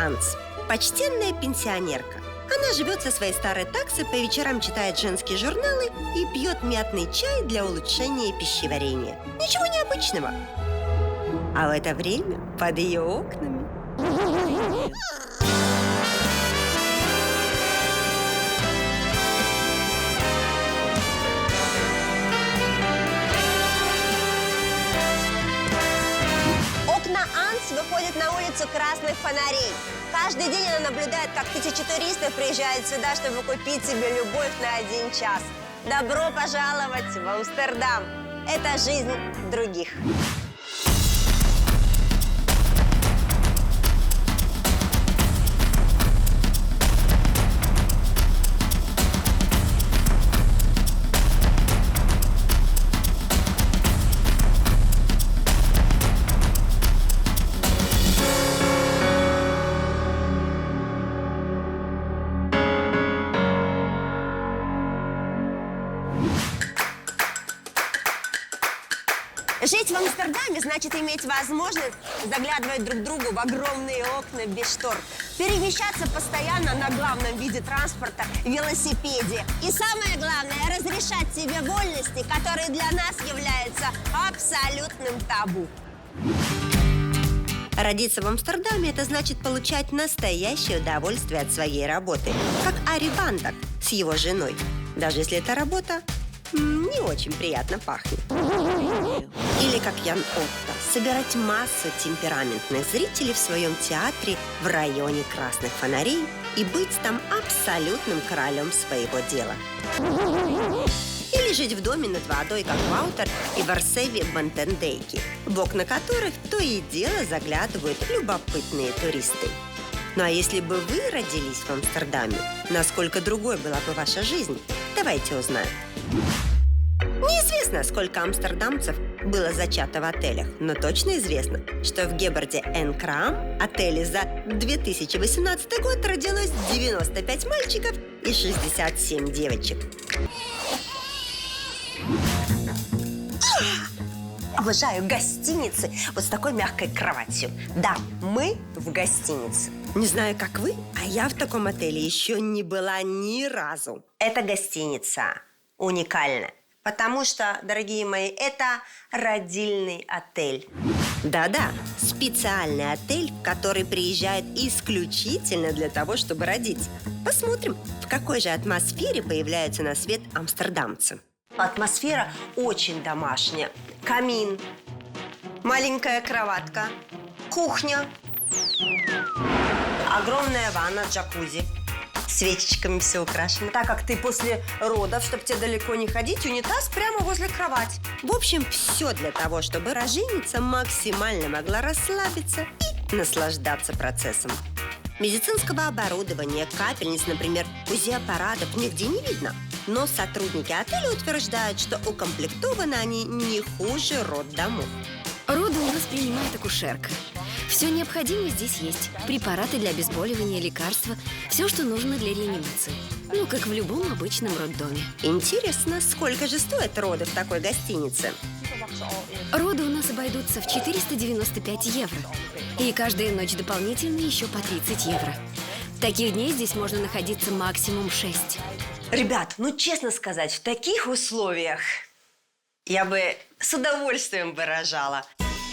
Анс. Почтенная пенсионерка. Она живет со своей старой таксой, по вечерам читает женские журналы и пьет мятный чай для улучшения пищеварения. Ничего необычного. А в это время под ее окнами... Окна Анс выходят на улицу красных фонарей. Каждый день она наблюдает, как тысячи туристов приезжают сюда, чтобы купить себе любовь на 1 час. Добро пожаловать в Амстердам! Это жизнь других. Жить в Амстердаме значит иметь возможность заглядывать друг другу в огромные окна без штор, перемещаться постоянно на главном виде транспорта – велосипеде. И самое главное – разрешать себе вольности, которые для нас являются абсолютным табу. Родиться в Амстердаме – это значит получать настоящее удовольствие от своей работы. Как Ари Вандак с его женой. Даже если эта работа не очень приятно пахнет. Или как Ян Отто, собирать массу темпераментных зрителей в своем театре в районе красных фонарей и быть там абсолютным королем своего дела. Или жить в доме над водой, как Ваутер и Варсеви Бантендейки, в окна которых то и дело заглядывают любопытные туристы. Ну а если бы вы родились в Амстердаме, насколько другой была бы ваша жизнь? Давайте узнаем. Неизвестно, сколько амстердамцев было зачато в отелях, но точно известно, что в Гебарде Н. Краам отеле за 2018 год родилось 95 мальчиков и 67 девочек. Обожаю гостиницы вот с такой мягкой кроватью. Да, мы в гостинице. Не знаю, как вы, а я в таком отеле еще не была ни разу. Эта гостиница уникальная, потому что, дорогие мои, это родильный отель. Да-да, специальный отель, в который приезжают исключительно для того, чтобы родить. Посмотрим, в какой же атмосфере появляются на свет амстердамцы. Атмосфера очень домашняя. Камин, маленькая кроватка, кухня, огромная ванна, джакузи. Свечечками все украшено. Так как ты после родов, чтобы тебе далеко не ходить, унитаз прямо возле кровати. В общем, все для того, чтобы роженица максимально могла расслабиться и наслаждаться процессом. Медицинского оборудования, капельниц, например, УЗИ-аппаратов нигде не видно. Но сотрудники отеля утверждают, что укомплектованы они не хуже роддомов. Роды у нас принимает акушерка. Все необходимое здесь есть. Препараты для обезболивания, лекарства. Все, что нужно для реанимации. Ну, как в любом обычном роддоме. Интересно, сколько же стоят роды в такой гостинице? Роды у нас обойдутся в 495 евро. И каждая ночь дополнительно еще по 30 евро. Таких дней здесь можно находиться максимум 6. Ребят, ну честно сказать, в таких условиях я бы с удовольствием бы рожала.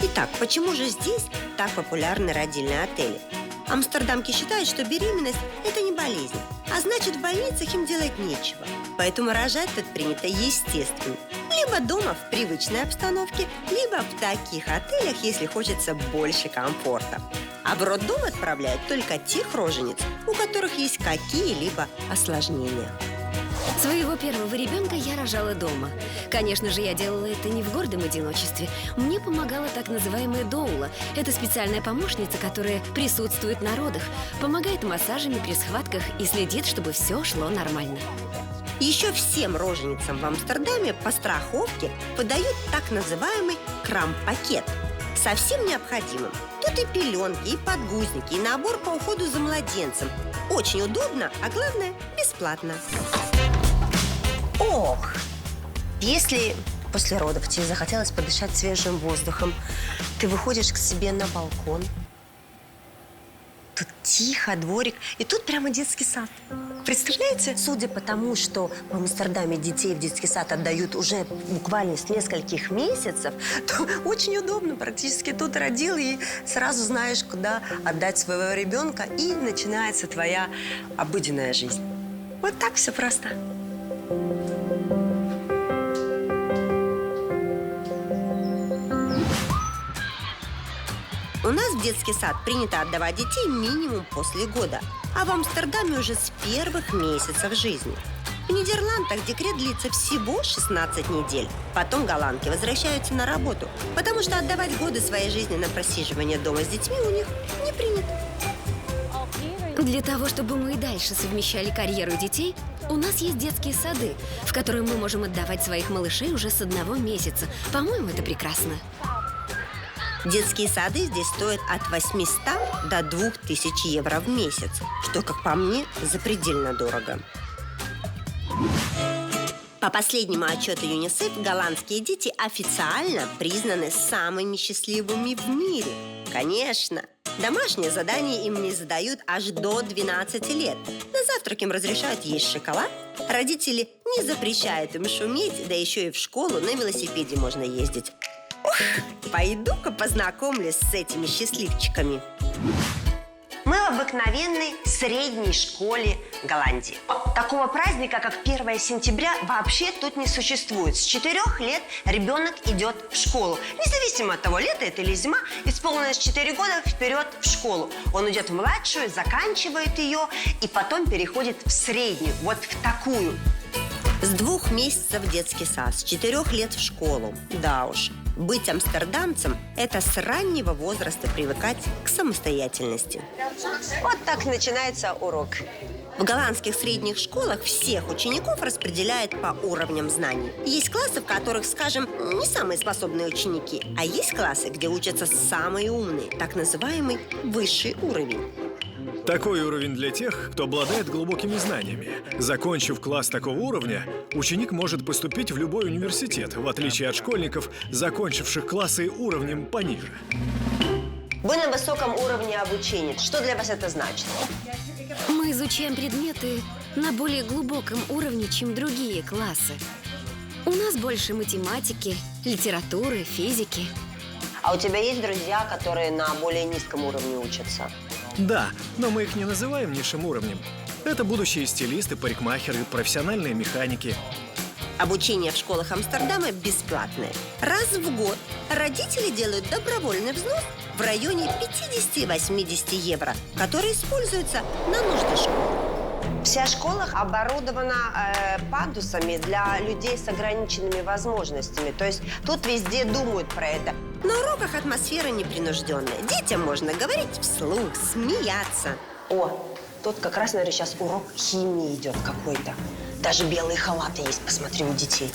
Итак, почему же здесь так популярны родильные отели? Амстердамки считают, что беременность – это не болезнь, а значит, в больницах им делать нечего. Поэтому рожать тут принято естественно. Либо дома в привычной обстановке, либо в таких отелях, если хочется больше комфорта. А в роддом отправляют только тех рожениц, у которых есть какие-либо осложнения. Своего первого ребенка я рожала дома. Конечно же, я делала это не в гордом одиночестве. Мне помогала так называемая доула. Это специальная помощница, которая присутствует на родах, помогает массажами при схватках и следит, чтобы все шло нормально. Еще всем роженицам в Амстердаме по страховке подают так называемый крам-пакет. Совсем необходимым. Тут и пеленки, и подгузники, и набор по уходу за младенцем. Очень удобно, а главное – бесплатно. Ох, если после родов тебе захотелось подышать свежим воздухом, ты выходишь к себе на балкон. Тут тихо, дворик. И тут прямо детский сад. Представляете? Судя по тому, что в Амстердаме детей в детский сад отдают уже буквально с нескольких месяцев, то очень удобно. Практически тут родил, и сразу знаешь, куда отдать своего ребенка, и начинается твоя обыденная жизнь. Вот так все просто. У нас в детский сад принято отдавать детей минимум после года, а в Амстердаме уже с первых месяцев жизни. В Нидерландах декрет длится всего 16 недель. Потом голландки возвращаются на работу, потому что отдавать годы своей жизни на просиживание дома с детьми у них не принято. Для того, чтобы мы и дальше совмещали карьеру детей, у нас есть детские сады, в которые мы можем отдавать своих малышей уже с 1 месяца. По-моему, это прекрасно. Детские сады здесь стоят от 800 до 2000 евро в месяц, что, как по мне, запредельно дорого. По последнему отчету ЮНИСЕФ, голландские дети официально признаны самыми счастливыми в мире. Конечно, домашние задания им не задают аж до 12 лет. На завтрак им разрешают есть шоколад. Родители не запрещают им шуметь, да еще и в школу на велосипеде можно ездить. Ух, пойду-ка познакомлюсь с этими счастливчиками. Мы в обыкновенной средней школе Голландии. Такого праздника, как 1 сентября, вообще тут не существует. С 4 лет ребенок идет в школу. Независимо от того, лето это или зима, исполнилось 4 года, вперед в школу. Он идет в младшую, заканчивает ее и потом переходит в среднюю, вот в такую. С 2 месяцев в детский сад, с 4 лет в школу. Да уж, быть амстердамцем – это с раннего возраста привыкать к самостоятельности. Вот так начинается урок. В голландских средних школах всех учеников распределяют по уровням знаний. Есть классы, в которых, скажем, не самые способные ученики, а есть классы, где учатся самые умные, так называемый высший уровень. Такой уровень для тех, кто обладает глубокими знаниями. Закончив класс такого уровня, ученик может поступить в любой университет, в отличие от школьников, закончивших классы уровнем пониже. Вы на высоком уровне обучения. Что для вас это значит? Мы изучаем предметы на более глубоком уровне, чем другие классы. У нас больше математики, литературы, физики. А у тебя есть друзья, которые на более низком уровне учатся? Да, но мы их не называем низшим уровнем. Это будущие стилисты, парикмахеры, профессиональные механики. Обучение в школах Амстердама бесплатное. Раз в год родители делают добровольный взнос в районе 50-80 евро, который используется на нужды школы. Вся школа оборудована пандусами для людей с ограниченными возможностями. То есть тут везде думают про это. На уроках атмосфера непринужденная. Детям можно говорить вслух, смеяться. О, тут как раз, наверное, сейчас урок химии идет какой-то. Даже белые халаты есть, посмотри, у детей.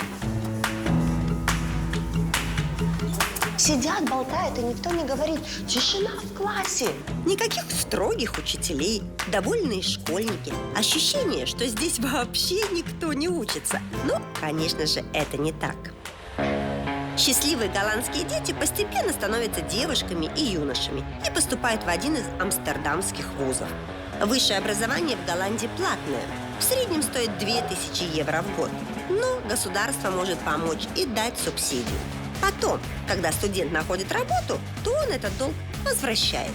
Сидят, болтают, и никто не говорит: тишина в классе. Никаких строгих учителей, довольные школьники. Ощущение, что здесь вообще никто не учится. Но, конечно же, это не так. Счастливые голландские дети постепенно становятся девушками и юношами и поступают в один из амстердамских вузов. Высшее образование в Голландии платное. В среднем стоит 2000 евро в год. Но государство может помочь и дать субсидию. Потом, когда студент находит работу, то он этот долг возвращает.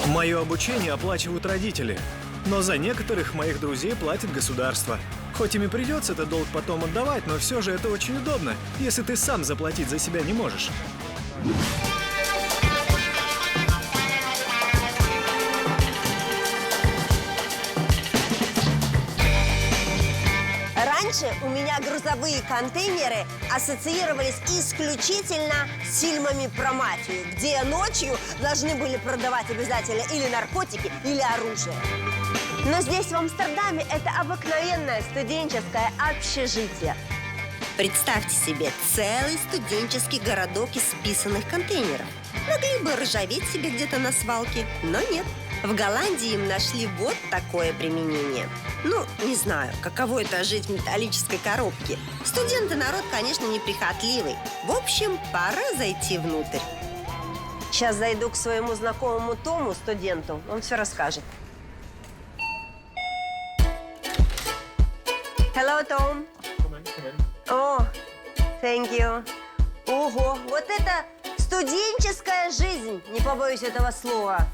Мое обучение оплачивают родители, но за некоторых моих друзей платит государство. Хоть им и придется этот долг потом отдавать, но все же это очень удобно, если ты сам заплатить за себя не можешь. Раньше у меня грузовые контейнеры ассоциировались исключительно с фильмами про мафию, где ночью должны были продавать обязательно или наркотики, или оружие. Но здесь, в Амстердаме, это обыкновенное студенческое общежитие. Представьте себе целый студенческий городок из списанных контейнеров. Могли бы ржаветь себе где-то на свалке, но нет. В Голландии им нашли вот такое применение. Ну, не знаю, каково это жить в металлической коробке. Студенты народ, конечно, неприхотливый. В общем, пора зайти внутрь. Сейчас зайду к своему знакомому Тому, студенту. Он все расскажет. Hello, Tom. О, thank you. Ого, вот это студенческая жизнь, не побоюсь этого слова.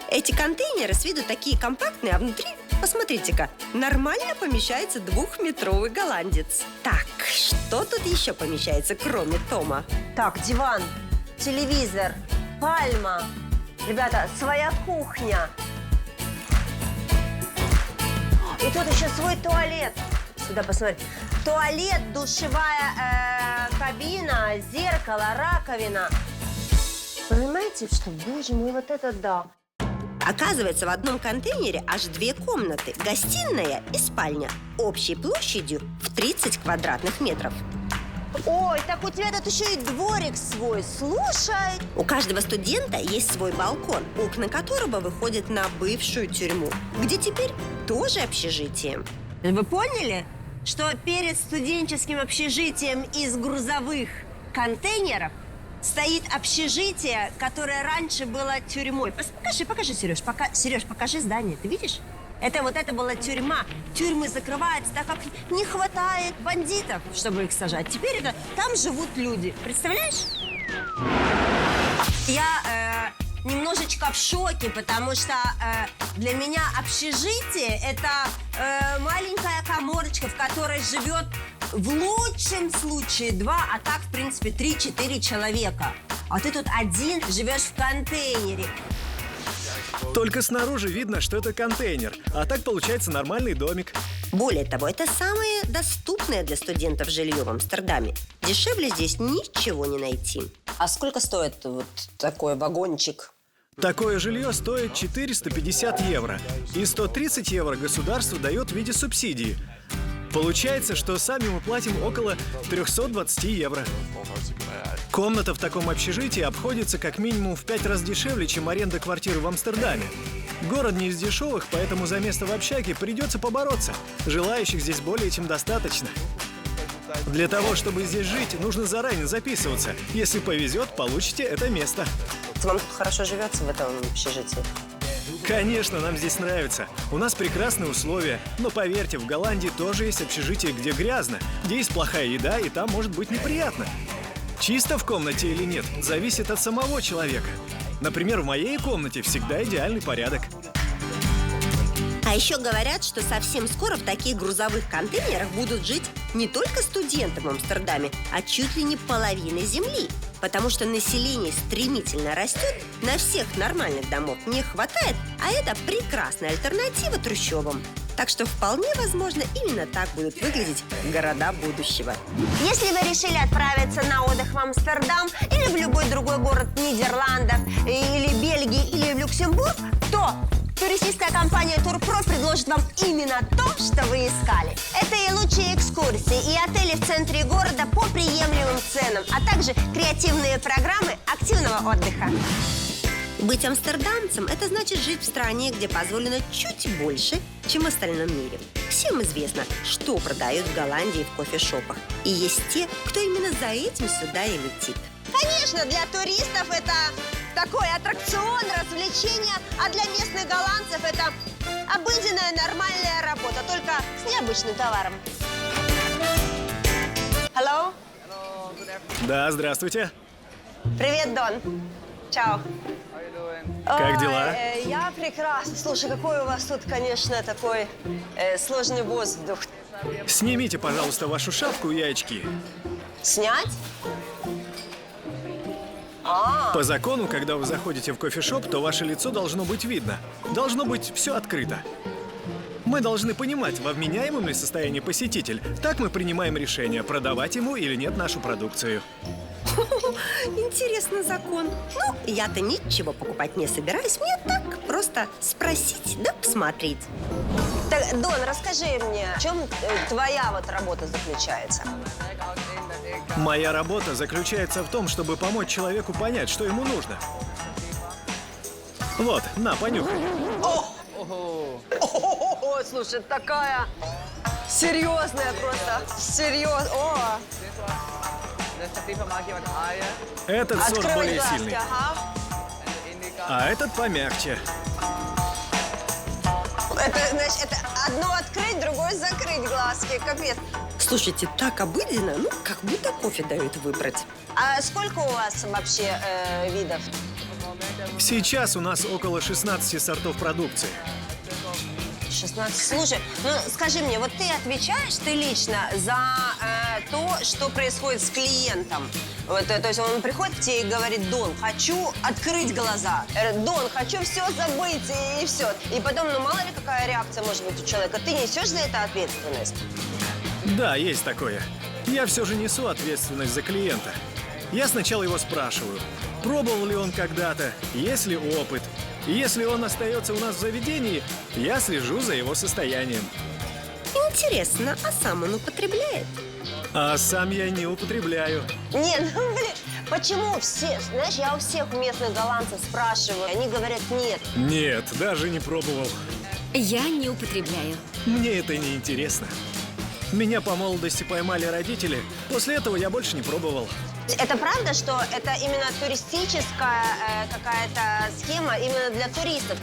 Эти контейнеры с виду такие компактные, а внутри, посмотрите-ка, нормально помещается 2-метровый голландец. Так, что тут еще помещается, кроме Тома? Так, диван, телевизор, пальма. Ребята, своя кухня. И тут еще свой туалет. Сюда посмотрите. Туалет, душевая кабина, зеркало, раковина. Понимаете, что, боже мой, вот это да. Оказывается, в одном контейнере аж 2 комнаты. Гостиная и спальня. Общей площадью в 30 квадратных метров. Ой, так у тебя тут еще и дворик свой. Слушай. У каждого студента есть свой балкон, окна которого выходят на бывшую тюрьму, где теперь тоже общежитие. Вы поняли, что перед студенческим общежитием из грузовых контейнеров стоит общежитие, которое раньше было тюрьмой? Покажи, Сереж, Сереж, покажи здание. Ты видишь? Это была тюрьма. Тюрьмы закрываются, так как не хватает бандитов, чтобы их сажать. Теперь там живут люди. Представляешь? Я немножечко в шоке, потому что для меня общежитие – это маленькая каморочка, в которой живет в лучшем случае 2, а так, в принципе, 3-4 человека. А ты тут один живешь в контейнере. Только снаружи видно, что это контейнер, а так получается нормальный домик. Более того, это самое доступное для студентов жилье в Амстердаме. Дешевле здесь ничего не найти. А сколько стоит вот такой вагончик? Такое жилье стоит 450 евро, и 130 евро государство дает в виде субсидии. Получается, что сами мы платим около 320 евро. Комната в таком общежитии обходится как минимум в 5 раз дешевле, чем аренда квартиры в Амстердаме. Город не из дешевых, поэтому за место в общаге придется побороться. Желающих здесь более чем достаточно. Для того, чтобы здесь жить, нужно заранее записываться. Если повезет, получите это место. Вам тут хорошо живется в этом общежитии? Конечно, нам здесь нравится. У нас прекрасные условия. Но поверьте, в Голландии тоже есть общежитие, где грязно, где есть плохая еда, и там может быть неприятно. Чисто в комнате или нет, зависит от самого человека. Например, в моей комнате всегда идеальный порядок. А еще говорят, что совсем скоро в таких грузовых контейнерах будут жить не только студенты в Амстердаме, а чуть ли не половина земли. Потому что население стремительно растет, на всех нормальных домов не хватает, а это прекрасная альтернатива трущобам. Так что вполне возможно, именно так будут выглядеть города будущего. Если вы решили отправиться на отдых в Амстердам или в любой другой город Нидерландов, или Бельгии, или в Люксембург, то туристическая компания Турпро предложит вам именно то, что вы искали. Это и лучшие экскурсии, и отели в центре города по приемлемым ценам, а также креативные программы активного отдыха. Быть амстердамцем – это значит жить в стране, где позволено чуть больше, чем в остальном мире. Всем известно, что продают в Голландии в кофешопах. И есть те, кто именно за этим сюда и летит. Конечно, для туристов это такой аттракцион, развлечение, а для местных голландцев это обыденная нормальная работа, только с необычным товаром. Hello? Да, здравствуйте. Привет, Дон. Чао. Как дела? Я прекрасно. Слушай, какой у вас тут, конечно, такой сложный воздух. Снимите, пожалуйста, вашу шапку и очки. Снять? По закону, когда вы заходите в кофешоп, то ваше лицо должно быть видно. Должно быть все открыто. Мы должны понимать, во вменяемом ли состоянии посетитель. Так мы принимаем решение, продавать ему или нет нашу продукцию. Интересный закон. Ну, я-то ничего покупать не собираюсь. Мне так просто спросить да посмотреть. Так, Дон, расскажи мне, в чем твоя вот работа заключается? Моя работа заключается в том, чтобы помочь человеку понять, что ему нужно. Вот, на, понюхай. О, слушай, такая серьезная просто. Серьезно. О! Этот сорт Открывай более глазки, сильный. ага. а этот помягче. Это, значит, это одно открыть, другое закрыть глазки. Капец. Слушайте, так обыденно, ну, как будто кофе дают выбрать. А сколько у вас вообще видов? Сейчас у нас около 16 сортов продукции. 16. Слушай, ну скажи мне, вот ты отвечаешь, ты лично, за то, что происходит с клиентом? Вот, то есть он приходит к тебе и говорит: Дон, хочу открыть глаза. Дон, хочу все забыть и все. И потом, ну мало ли какая реакция может быть у человека. Ты несешь за это ответственность? Да, есть такое. Я все же несу ответственность за клиента. Я сначала его спрашиваю, пробовал ли он когда-то, есть ли опыт. И если он остается у нас в заведении, я слежу за его состоянием. Интересно, а сам он употребляет? А сам я не употребляю. Не, ну блин, почему все? Знаешь, я у всех местных голландцев спрашиваю, они говорят нет. Нет, даже не пробовал. Я не употребляю. Мне это не интересно. Меня по молодости поймали родители. После этого я больше не пробовал. Это правда, что это именно туристическая какая-то схема именно для туристов?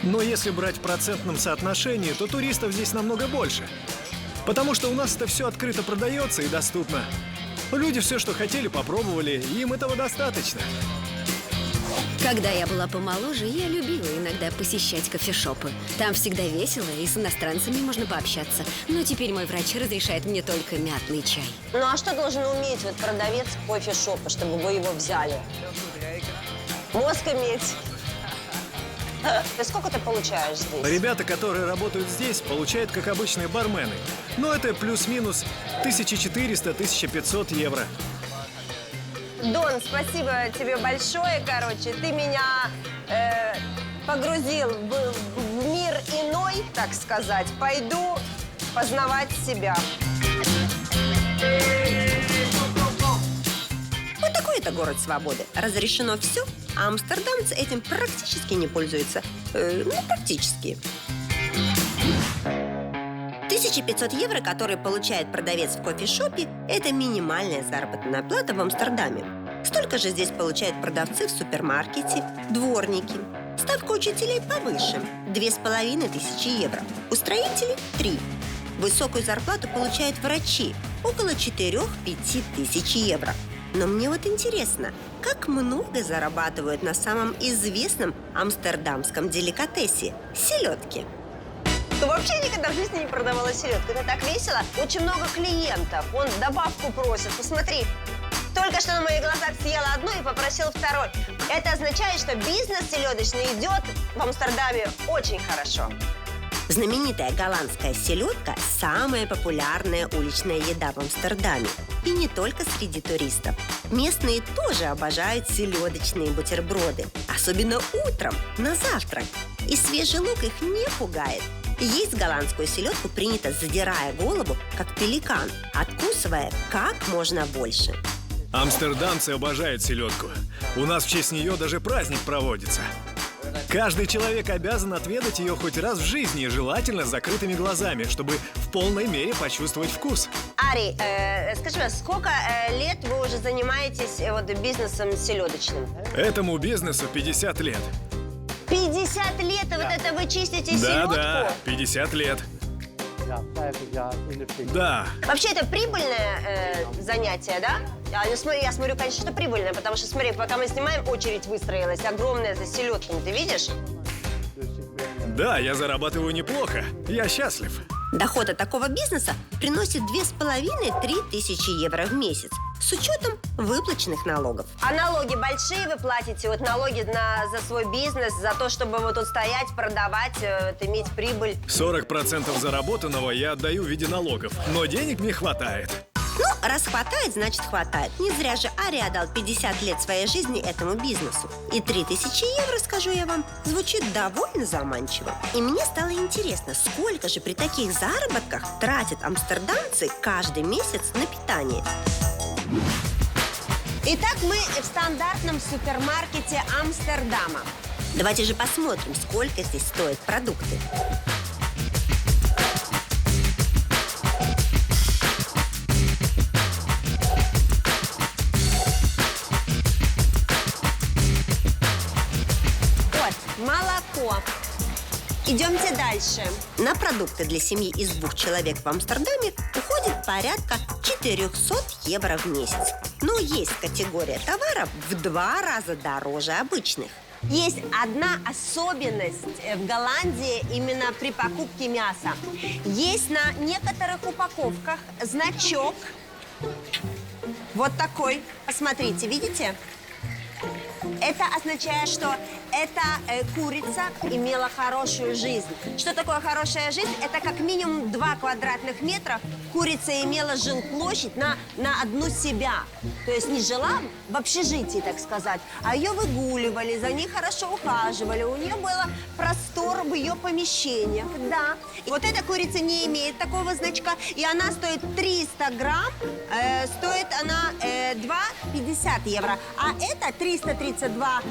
Но если брать в процентном соотношении, то туристов здесь намного больше. Потому что у нас это все открыто продается и доступно. Люди все, что хотели, попробовали, и им этого достаточно. Когда я была помоложе, я любила иногда посещать кофешопы. Там всегда весело, и с иностранцами можно пообщаться. Но теперь мой врач разрешает мне только мятный чай. Ну а что должен уметь вот продавец кофешопа, чтобы вы его взяли? Мозг иметь. Ты сколько ты получаешь здесь? Ребята, которые работают здесь, получают как обычные бармены. Но это плюс-минус 1400-1500 евро. Дон, спасибо тебе большое, короче. Ты меня погрузил в мир иной, так сказать. Пойду познавать себя. Вот такой это город свободы. Разрешено все, а амстердамцы этим практически не пользуются. Ну, практически. 1500 евро, которые получает продавец в кофешопе, это минимальная заработная плата в Амстердаме. Столько же здесь получают продавцы в супермаркете, дворники. Ставка учителей повыше – 2500 евро. У строителей – 3. Высокую зарплату получают врачи – около 4-5 тысяч евро. Но мне вот интересно, как много зарабатывают на самом известном амстердамском деликатесе – селедки. Ты вообще никогда в жизни не продавала селедку. Это так весело. Очень много клиентов. Он добавку просит. Посмотри. Только что на моих глазах съела одну и попросил второй. Это означает, что бизнес селедочный идет в Амстердаме очень хорошо. Знаменитая голландская селедка – самая популярная уличная еда в Амстердаме. И не только среди туристов. Местные тоже обожают селедочные бутерброды. Особенно утром, на завтрак. И свежий лук их не пугает. Есть голландскую селедку принято, задирая голову, как пеликан, откусывая как можно больше. Амстердамцы обожают селедку. У нас в честь нее даже праздник проводится. Каждый человек обязан отведать ее хоть раз в жизни, желательно с закрытыми глазами, чтобы в полной мере почувствовать вкус. Ари, скажи, сколько лет вы уже занимаетесь бизнесом селедочным? Этому бизнесу 50 лет. 50 лет, и вот это вы чистите селедку? Да, 50 лет. Да. Вообще это прибыльное занятие, да? Я смотрю, конечно, что прибыльное, потому что, смотри, пока мы снимаем, очередь выстроилась огромная за селедками, ты видишь? Да, я зарабатываю неплохо. Я счастлив. Доход от такого бизнеса приносит 2500-3 тысячи евро в месяц с учетом выплаченных налогов. А налоги большие вы платите? Вот налоги за свой бизнес, за то, чтобы вот тут стоять, продавать, иметь прибыль? 40% заработанного я отдаю в виде налогов, но денег мне хватает. Ну, раз хватает, значит хватает. Не зря же Ари отдал 50 лет своей жизни этому бизнесу. И 3000 евро, скажу я вам, звучит довольно заманчиво. И мне стало интересно, сколько же при таких заработках тратят амстердамцы каждый месяц на питание. Итак, мы в стандартном супермаркете Амстердама. Давайте же посмотрим, сколько здесь стоят продукты. молоко. Идемте дальше. На продукты для семьи из 2 человек в Амстердаме уходит порядка 400 евро в месяц. Но есть категория товаров в 2 раза дороже обычных. Есть одна особенность в Голландии именно при покупке мяса. Есть на некоторых упаковках значок вот такой. Посмотрите, видите? Это означает, что эта курица имела хорошую жизнь. Что такое хорошая жизнь? Это как минимум 2 квадратных метра курица имела жилплощадь на одну себя. То есть не жила в общежитии, так сказать, а ее выгуливали, за ней хорошо ухаживали. У нее был простор в ее помещениях, да. И вот эта курица не имеет такого значка, и она стоит 300 грамм, стоит она 2,50 евро. А это 332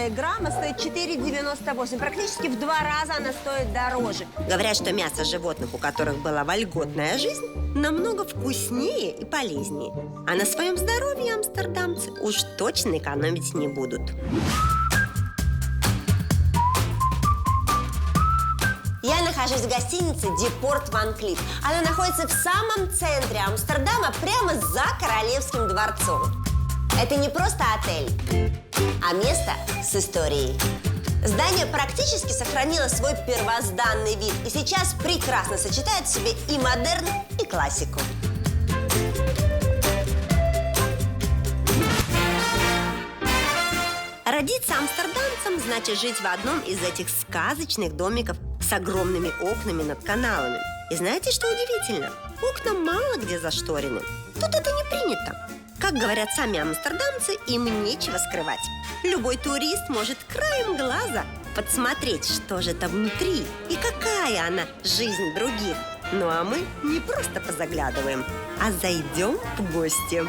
грамма стоит 4,98. Практически в 2 раза она стоит дороже. Говорят, что мясо животных, у которых была вольготная жизнь, намного вкуснее и полезнее. А на своем здоровье амстердамцы уж точно экономить не будут. Я нахожусь в гостинице Депорт Ван Клифф. Она находится в самом центре Амстердама, прямо за Королевским дворцом. Это не просто отель, а место с историей. Здание практически сохранило свой первозданный вид и сейчас прекрасно сочетает в себе и модерн, и классику. Родиться амстердамцам значит жить в одном из этих сказочных домиков с огромными окнами над каналами. И знаете, что удивительно? Окна мало где зашторены. Тут это не принято. Как говорят сами амстердамцы, им нечего скрывать. Любой турист может краем глаза подсмотреть, что же там внутри и какая она жизнь других. Ну а мы не просто позаглядываем, а зайдем в гости.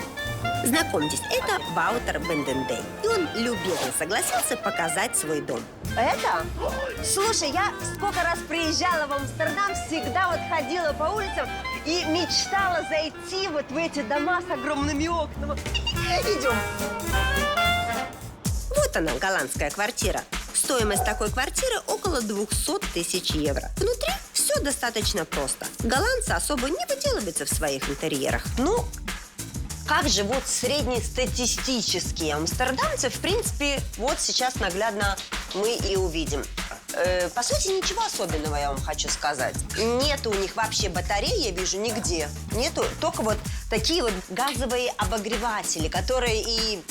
Знакомьтесь, это Ваутер Бендендей. И он любезно согласился показать свой дом. Это? Слушай, я сколько раз приезжала в Амстердам, всегда вот ходила по улицам и мечтала зайти вот в эти дома с огромными окнами. Идем. Вот она, голландская квартира. Стоимость такой квартиры около 200 тысяч евро. Внутри все достаточно просто. Голландцы особо не выделываются в своих интерьерах. Ну, как живут среднестатистические амстердамцы, в принципе, вот сейчас наглядно мы и увидим. По сути, ничего особенного, я вам хочу сказать. Нету у них вообще батареи, я вижу, нигде. Нету, только вот такие вот газовые обогреватели, которые и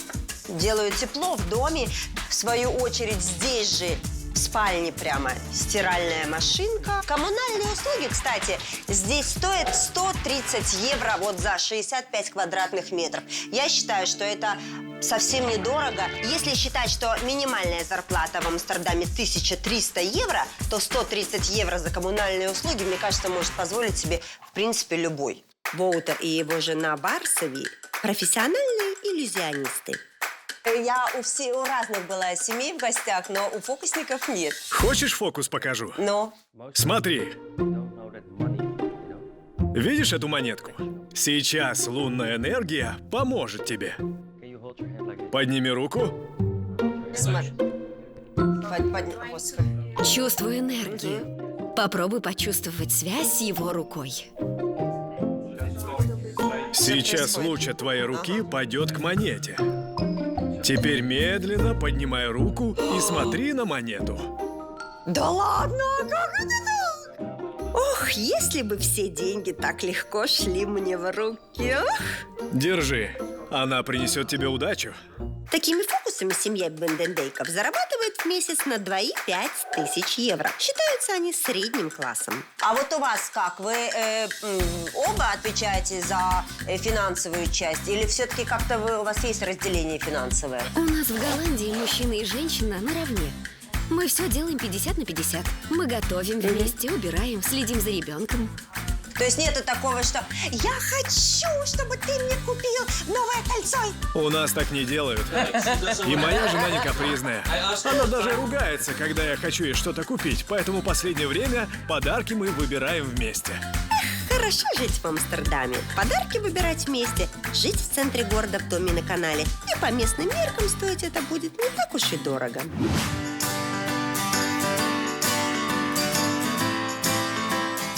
делают тепло в доме. В свою очередь, здесь же в спальне прямо стиральная машинка. Коммунальные услуги, кстати, здесь стоят 130 евро вот за 65 квадратных метров. Я считаю, что это совсем недорого. Если считать, что минимальная зарплата в Амстердаме 1300 евро, то 130 евро за коммунальные услуги, мне кажется, может позволить себе, в принципе, любой. Воутер и его жена Барсови – профессиональные иллюзионисты. Я у разных была семей в гостях, но у фокусников нет. Хочешь, фокус покажу? Но Смотри. Видишь эту монетку? Сейчас лунная энергия поможет тебе. Подними руку. смотри. Господи. Чувствую энергию. Попробуй почувствовать связь с его рукой. Сейчас луч от твоей руки пойдет к монете. Теперь медленно поднимай руку и смотри на монету. Да ладно, как это так? Ох, если бы все деньги так легко шли мне в руки. Ох. Держи. Она принесет тебе удачу. Такими фокусами семья Бендендейков зарабатывает в месяц на 2,5 тысяч евро. Считаются они средним классом. А вот у вас как? Вы оба отвечаете за финансовую часть? Или все-таки как-то у вас есть разделение финансовое? У нас в Голландии мужчина и женщина наравне. Мы все делаем 50 на 50. Мы готовим вместе, убираем, следим за ребенком. То есть нету такого, что «я хочу, чтобы ты мне купил новое кольцо». У нас так не делают. И моя жена не капризная. Она даже ругается, когда я хочу ей что-то купить. Поэтому в последнее время подарки мы выбираем вместе. Хорошо жить в Амстердаме, подарки выбирать вместе, жить в центре города в доме на канале. И по местным меркам стоить это будет не так уж и дорого.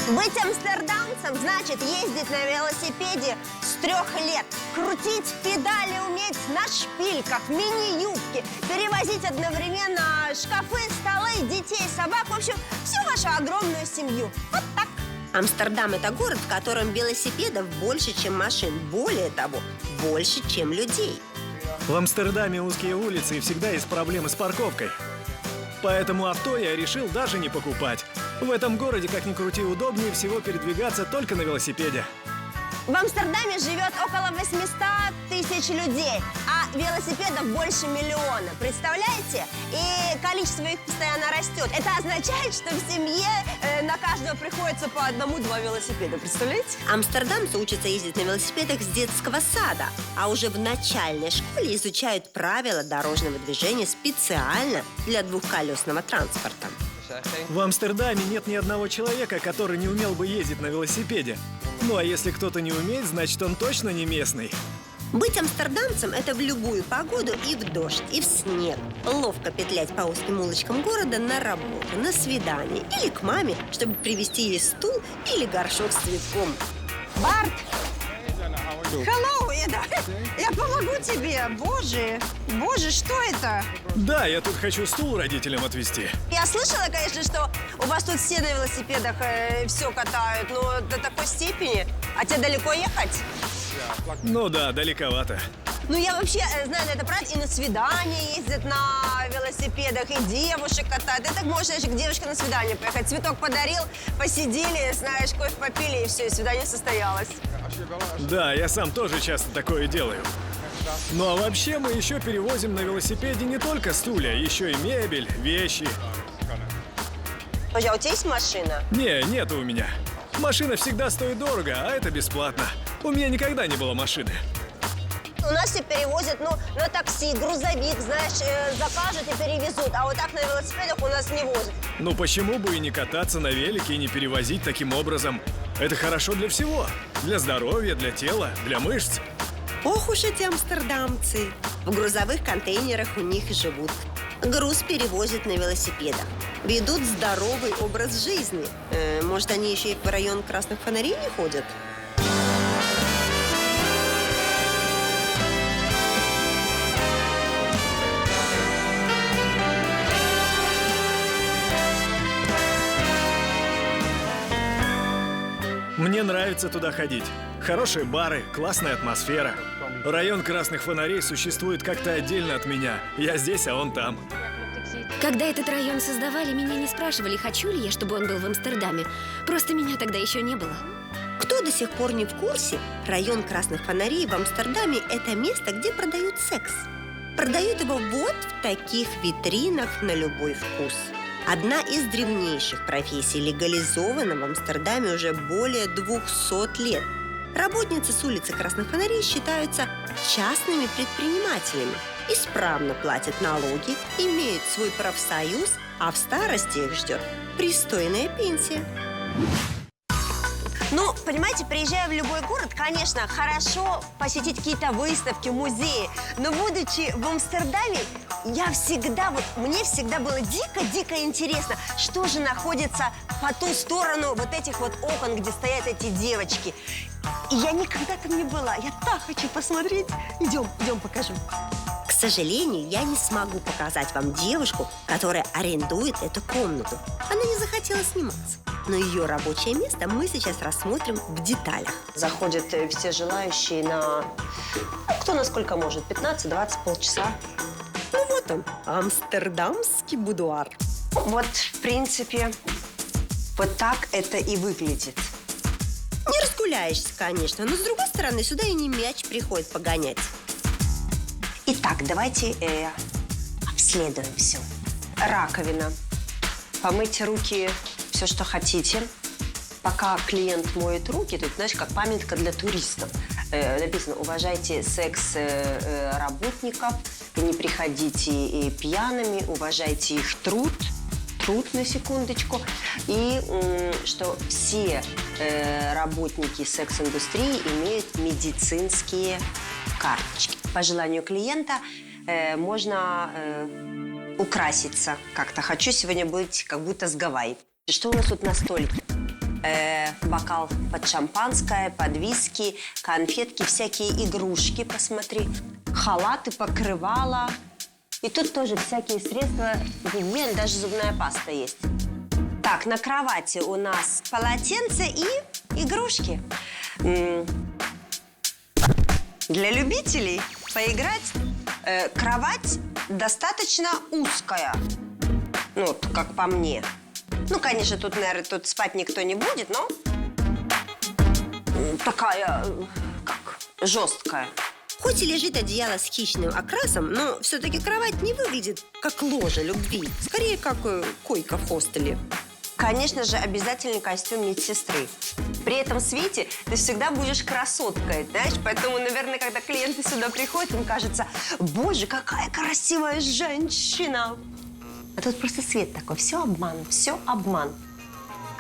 Быть амстердамцем значит ездить на велосипеде с 3 лет, крутить педали уметь на шпильках, мини-юбке, перевозить одновременно шкафы, столы, детей, собак, в общем, всю вашу огромную семью. Вот так. Амстердам – это город, в котором велосипедов больше, чем машин. Более того, больше, чем людей. В Амстердаме узкие улицы и всегда есть проблемы с парковкой. Поэтому авто я решил даже не покупать. В этом городе, как ни крути, удобнее всего передвигаться только на велосипеде. В Амстердаме живет около 800 тысяч людей, а велосипедов больше 1 миллиона. Представляете? И количество их постоянно растет. Это означает, что в семье на каждого приходится по 1-2 велосипеда. Представляете? Амстердамцы учатся ездить на велосипедах с детского сада, а уже в начальной школе изучают правила дорожного движения специально для двухколесного транспорта. В Амстердаме нет ни одного человека, который не умел бы ездить на велосипеде. Ну а если кто-то не умеет, значит он точно не местный. Быть амстердамцем – это в любую погоду и в дождь, и в снег. Ловко петлять по узким улочкам города на работу, на свидание или к маме, чтобы привезти ей стул или горшок с цветком. Барт! Hello, Эда! Я помогу тебе! Боже, что это? Да, я тут хочу стул родителям отвезти. Я слышала, конечно, что у вас тут все на велосипедах все катают, но до такой степени. А тебе далеко ехать? Ну да, далековато. Ну, я вообще знаю, это правда, и на свидание ездят на велосипедах, и девушек катают. И так можно еще к девушке на свидание поехать. Цветок подарил, посидели, знаешь, кофе попили, и все, и свидание состоялось. Да, я сам тоже часто такое делаю. Ну а вообще мы еще перевозим на велосипеде не только стулья, еще и мебель, вещи. Подожди, а у тебя есть машина? Не, нету у меня. Машина всегда стоит дорого, а это бесплатно. У меня никогда не было машины. У нас все перевозят, ну, на такси, грузовик, знаешь, закажут и перевезут. А вот так на велосипедах у нас не возят. Ну почему бы и не кататься на велике и не перевозить таким образом? Это хорошо для всего. Для здоровья, для тела, для мышц. Ох уж эти амстердамцы! В грузовых контейнерах у них и живут. Груз перевозят на велосипедах. Ведут здоровый образ жизни. Может, они еще и в район красных фонарей не ходят? Мне нравится туда ходить. Хорошие бары, классная атмосфера. Район красных фонарей существует как-то отдельно от меня. Я здесь, а он там. Когда этот район создавали, меня не спрашивали, хочу ли я, чтобы он был в Амстердаме. Просто меня тогда еще не было. Кто до сих пор не в курсе, район красных фонарей в Амстердаме – это место, где продают секс. Продают его вот в таких витринах на любой вкус. Одна из древнейших профессий, легализована в Амстердаме уже более 200 лет. Работницы с улицы Красных Фонарей считаются частными предпринимателями, исправно платят налоги, имеют свой профсоюз, а в старости их ждет пристойная пенсия. Ну, понимаете, приезжая в любой город, конечно, хорошо посетить какие-то выставки, музеи. Но будучи в Амстердаме, мне всегда было дико-дико интересно, что же находится по ту сторону вот этих вот окон, где стоят эти девочки. И я никогда там не была. Я так хочу посмотреть. Идем, покажу. К сожалению, я не смогу показать вам девушку, которая арендует эту комнату. Она не захотела сниматься. Но ее рабочее место мы сейчас рассмотрим в деталях. Заходят все желающие на... кто насколько может? 15-20, полчаса. Ну вот он, амстердамский будуар. Вот, в принципе, вот так это и выглядит. Не разгуляешься, конечно, но с другой стороны сюда и не мяч приходит погонять. Итак, давайте обследуем все. Раковина. Помыть руки, все, что хотите. Пока клиент моет руки, тут, знаешь, как памятка для туристов. Написано: уважайте секс-работников, не приходите пьяными, уважайте их труд, на секундочку. И что все работники секс-индустрии имеют медицинские карточки. По желанию клиента можно украситься как-то. Хочу сегодня быть как будто с Гавайи. Что у нас тут на столике? бокал под шампанское, под виски, конфетки, всякие игрушки, посмотри. Халаты, покрывала. И тут тоже всякие средства гигиены, даже зубная паста есть. Так, на кровати у нас полотенце и игрушки. Для любителей поиграть кровать достаточно узкая. Ну, вот, как по мне. Ну, конечно, тут, наверное, тут спать никто не будет, но такая, как, жесткая. Хоть и лежит одеяло с хищным окрасом, но все-таки кровать не выглядит как ложа любви. Скорее, как койка в хостеле. Конечно же, обязательный костюм медсестры. При этом свете ты всегда будешь красоткой, знаешь? Поэтому, наверное, когда клиенты сюда приходят, им кажется: боже, какая красивая женщина. А тут просто свет такой, все обман, все обман.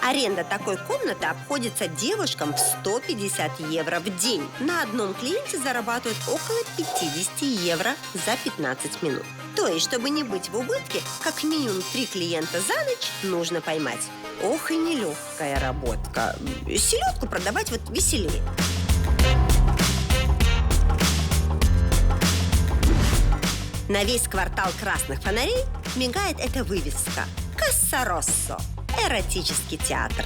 Аренда такой комнаты обходится девушкам в 150 евро в день. На одном клиенте зарабатывают около 50 евро за 15 минут. То есть, чтобы не быть в убытке, как минимум 3 клиента за ночь нужно поймать. Ох и нелегкая работка. Селедку продавать вот веселее. На весь квартал красных фонарей мигает эта вывеска «Касса Россо» – эротический театр.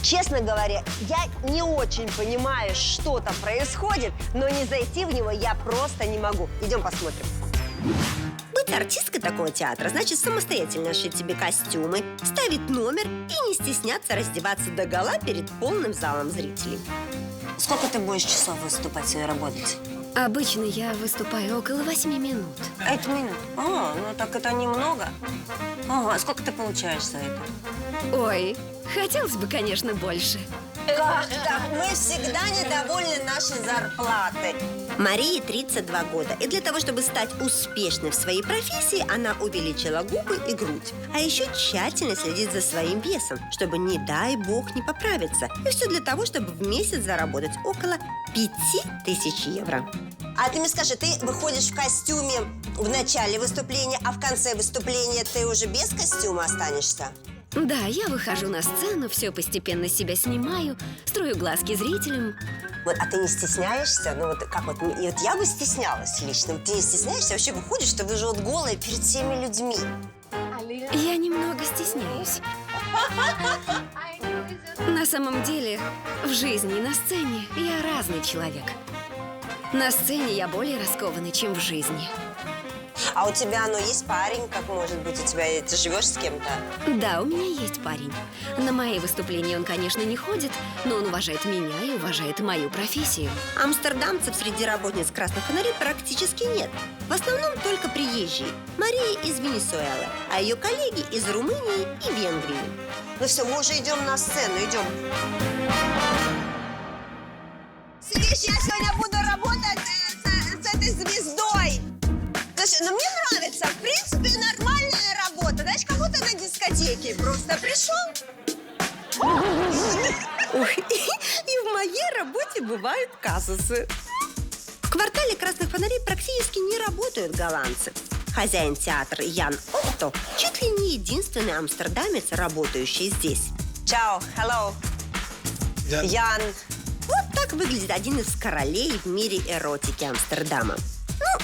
Честно говоря, я не очень понимаю, что там происходит, но не зайти в него я просто не могу. Идем посмотрим. Быть артисткой такого театра значит самостоятельно шить себе костюмы, ставить номер и не стесняться раздеваться догола перед полным залом зрителей. Сколько ты будешь часов выступать и работать? Обычно я выступаю около 8 минут. 8 минут? Ну так это немного. Ага, сколько ты получаешь за это? Ой, хотелось бы, конечно, больше. Как так? Мы всегда недовольны нашей зарплатой. Марии 32 года, и для того, чтобы стать успешной в своей профессии, она увеличила губы и грудь. А еще тщательно следит за своим весом, чтобы, не дай бог, не поправиться. И все для того, чтобы в месяц заработать около 5000 евро. А ты мне скажи, ты выходишь в костюме в начале выступления, а в конце выступления ты уже без костюма останешься? Да, я выхожу на сцену, все постепенно себя снимаю, строю глазки зрителям. Вот, а ты не стесняешься? Ну вот как вот, и вот я бы стеснялась лично. Ты не стесняешься, вообще выходишь, что вы же вот голые перед всеми людьми. Я немного стесняюсь. На самом деле, в жизни и на сцене я разный человек. На сцене я более раскованный, чем в жизни. А у тебя, ну, есть парень, как может быть, у тебя, ты живешь с кем-то? Да, у меня есть парень. На мои выступления он, конечно, не ходит, но он уважает меня и уважает мою профессию. Амстердамцев среди работниц красных фонарей практически нет. В основном только приезжие. Мария из Венесуэлы, а ее коллеги из Румынии и Венгрии. Ну все, мы уже идем на сцену, идем. Видишь, я сегодня буду работать с этой звездой. Слушай, ну мне нравится, в принципе, нормальная работа. Знаешь, как будто на дискотеке. Просто пришел. Ой, и в моей работе бывают казусы. В квартале красных фонарей практически не работают голландцы. Хозяин театра Ян Отто чуть ли не единственный амстердамец, работающий здесь. Чао, hello. Ян. Вот так выглядит один из королей в мире эротики Амстердама.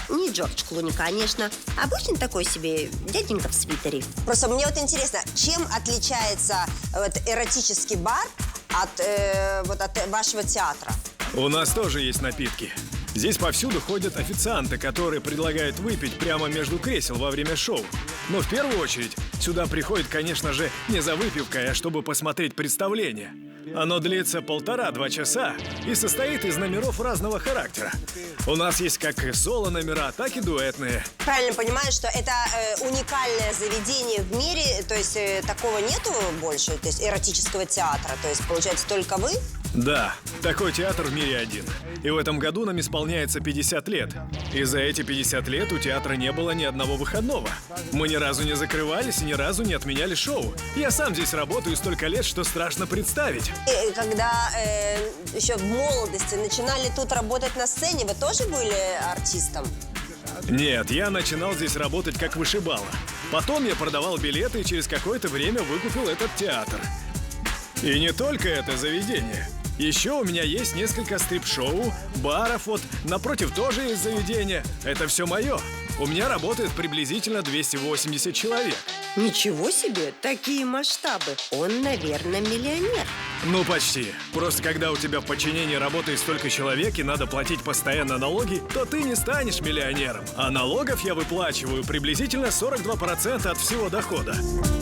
Ну, не Джордж Клуни, конечно. Обычный такой себе дяденька в свитере. Просто мне вот интересно, чем отличается вот эротический бар от вашего театра? У нас тоже есть напитки. Здесь повсюду ходят официанты, которые предлагают выпить прямо между кресел во время шоу. Но в первую очередь сюда приходят, конечно же, не за выпивкой, а чтобы посмотреть представление. Оно длится 1,5-2 часа и состоит из номеров разного характера. У нас есть как и соло-номера, так и дуэтные. Правильно понимаю, что это уникальное заведение в мире, то есть такого нету больше, то есть эротического театра, то есть получается только вы? Да, такой театр в мире один. И в этом году нам исполняется 50 лет. И за эти 50 лет у театра не было ни одного выходного. Мы ни разу не закрывались и ни разу не отменяли шоу. Я сам здесь работаю столько лет, что страшно представить. И когда еще в молодости начинали тут работать на сцене, вы тоже были артистом? Нет, я начинал здесь работать как вышибала. Потом я продавал билеты и через какое-то время выкупил этот театр. И не только это заведение. Еще у меня есть несколько стрип-шоу, баров, вот напротив тоже есть заведение. Это все мое. У меня работает приблизительно 280 человек. Ничего себе, такие масштабы. Он, наверное, миллионер. Ну, почти. Просто когда у тебя в подчинении работает столько человек и надо платить постоянно налоги, то ты не станешь миллионером. А налогов я выплачиваю приблизительно 42% от всего дохода.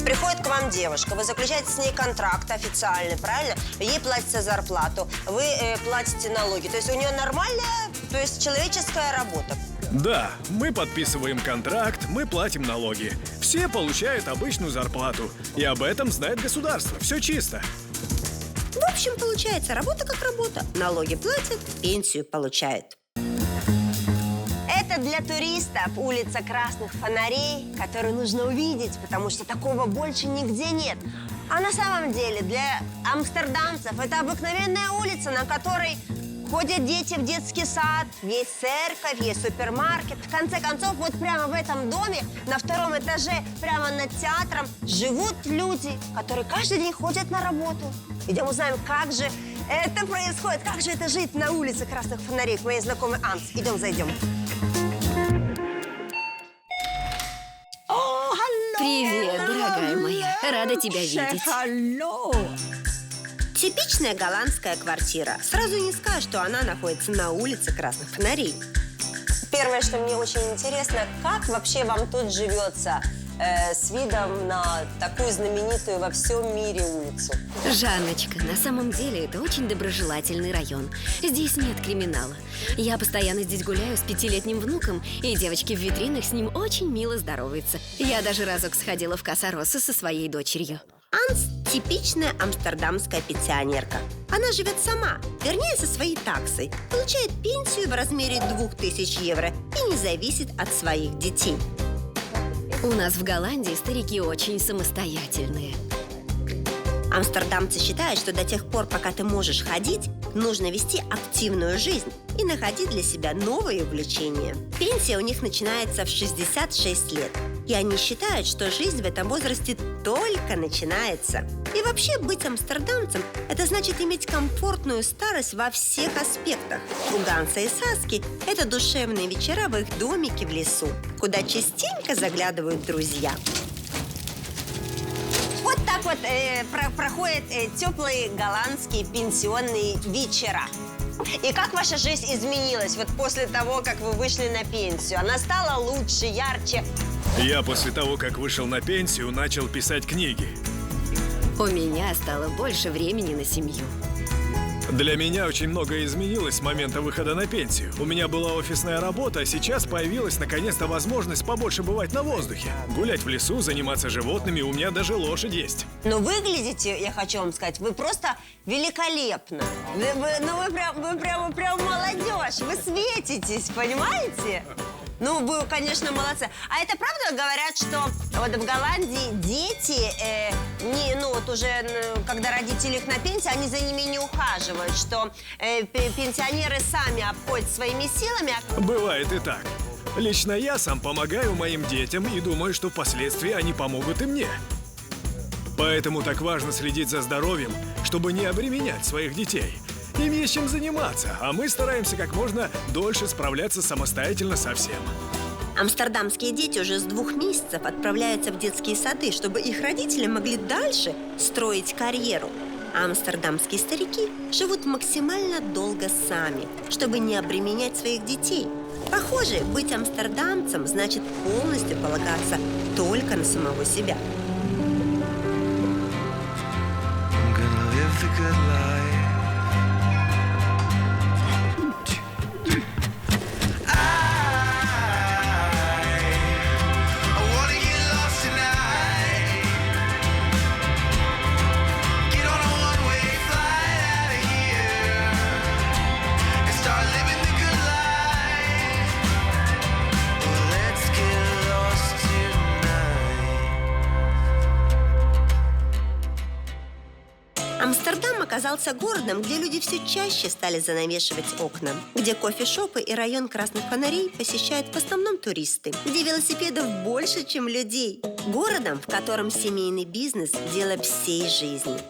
Приходит к вам девушка, вы заключаете с ней контракт официальный, правильно? Ей платите зарплату, вы платите налоги. То есть у нее нормальная, то есть человеческая работа. Да, мы подписываем контракт, мы платим налоги. Все получают обычную зарплату. И об этом знает государство. Все чисто. В общем, получается, работа как работа. Налоги платят, пенсию получает. Это для туристов улица Красных Фонарей, которую нужно увидеть, потому что такого больше нигде нет. А на самом деле для амстердамцев это обыкновенная улица, на которой ходят дети в детский сад, есть церковь, есть супермаркет. В конце концов, вот прямо в этом доме, на втором этаже, прямо над театром, живут люди, которые каждый день ходят на работу. Идем узнаем, как же это происходит, как же это жить на улице Красных Фонарей. К моей знакомой Анс. Идем, зайдем. Привет, дорогая моя. Рада тебя видеть. Типичная голландская квартира. Сразу не скажешь, что она находится на улице Красных Фонарей. Первое, что мне очень интересно, как вообще вам тут живется с видом на такую знаменитую во всем мире улицу? Жанночка, на самом деле это очень доброжелательный район. Здесь нет криминала. Я постоянно здесь гуляю с 5-летним внуком, и девочки в витринах с ним очень мило здороваются. Я даже разок сходила в Каса-Росса со своей дочерью. Анс – типичная амстердамская пенсионерка. Она живет сама, вернее, со своей таксой, получает пенсию в размере 2000 евро и не зависит от своих детей. У нас в Голландии старики очень самостоятельные. Амстердамцы считают, что до тех пор, пока ты можешь ходить, нужно вести активную жизнь и находить для себя новые увлечения. Пенсия у них начинается в 66 лет. И они считают, что жизнь в этом возрасте только начинается. И вообще быть амстердамцем – это значит иметь комфортную старость во всех аспектах. У Ганса и Саски – это душевные вечера в их домике в лесу, куда частенько заглядывают друзья. Вот так вот проходят теплые голландские пенсионные вечера. И как ваша жизнь изменилась вот после того, как вы вышли на пенсию? Она стала лучше, ярче? Я после того, как вышел на пенсию, начал писать книги. У меня стало больше времени на семью. Для меня очень многое изменилось с момента выхода на пенсию. У меня была офисная работа, а сейчас появилась наконец-то возможность побольше бывать на воздухе. Гулять в лесу, заниматься животными, у меня даже лошадь есть. Но выглядите, я хочу вам сказать, вы просто великолепно. Вы прямо молодежь, вы светитесь, понимаете? Ну, вы, конечно, молодцы. А это правда говорят, что вот в Голландии дети, когда родители их на пенсии, они за ними не ухаживают, что пенсионеры сами обходят своими силами. Бывает и так. Лично я сам помогаю моим детям и думаю, что впоследствии они помогут и мне. Поэтому так важно следить за здоровьем, чтобы не обременять своих детей. Им есть чем заниматься, а мы стараемся как можно дольше справляться самостоятельно со всем. Амстердамские дети уже с 2 месяцев отправляются в детские сады, чтобы их родители могли дальше строить карьеру. А амстердамские старики живут максимально долго сами, чтобы не обременять своих детей. Похоже, быть амстердамцем значит полностью полагаться только на самого себя. Амстердам оказался городом, где люди все чаще стали занавешивать окна, где кофешопы и район Красных Фонарей посещают в основном туристы, где велосипедов больше, чем людей. Городом, в котором семейный бизнес – дело всей жизни.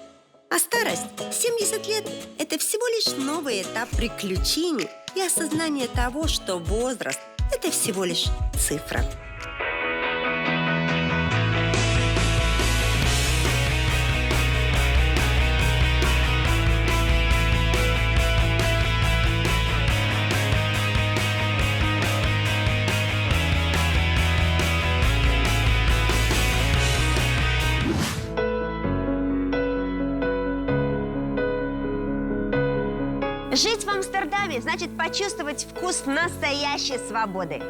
А старость 70 лет – это всего лишь новый этап приключений и осознание того, что возраст – это всего лишь цифра. Жить в Амстердаме значит почувствовать вкус настоящей свободы.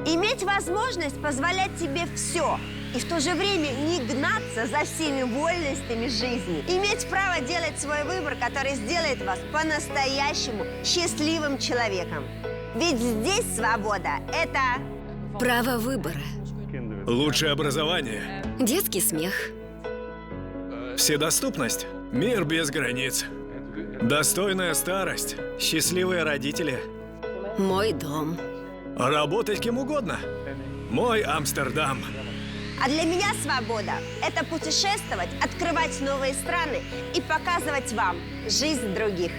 Иметь возможность позволять себе все и в то же время не гнаться за всеми вольностями жизни. Иметь право делать свой выбор, который сделает вас по-настоящему счастливым человеком. Ведь здесь свобода – это… Право выбора. Лучшее образование, Детский смех. вседоступность, мир без границ, достойная старость, счастливые родители, Мой дом. работать кем угодно. Мой Амстердам. А для меня свобода – это путешествовать, открывать новые страны и показывать вам жизнь других.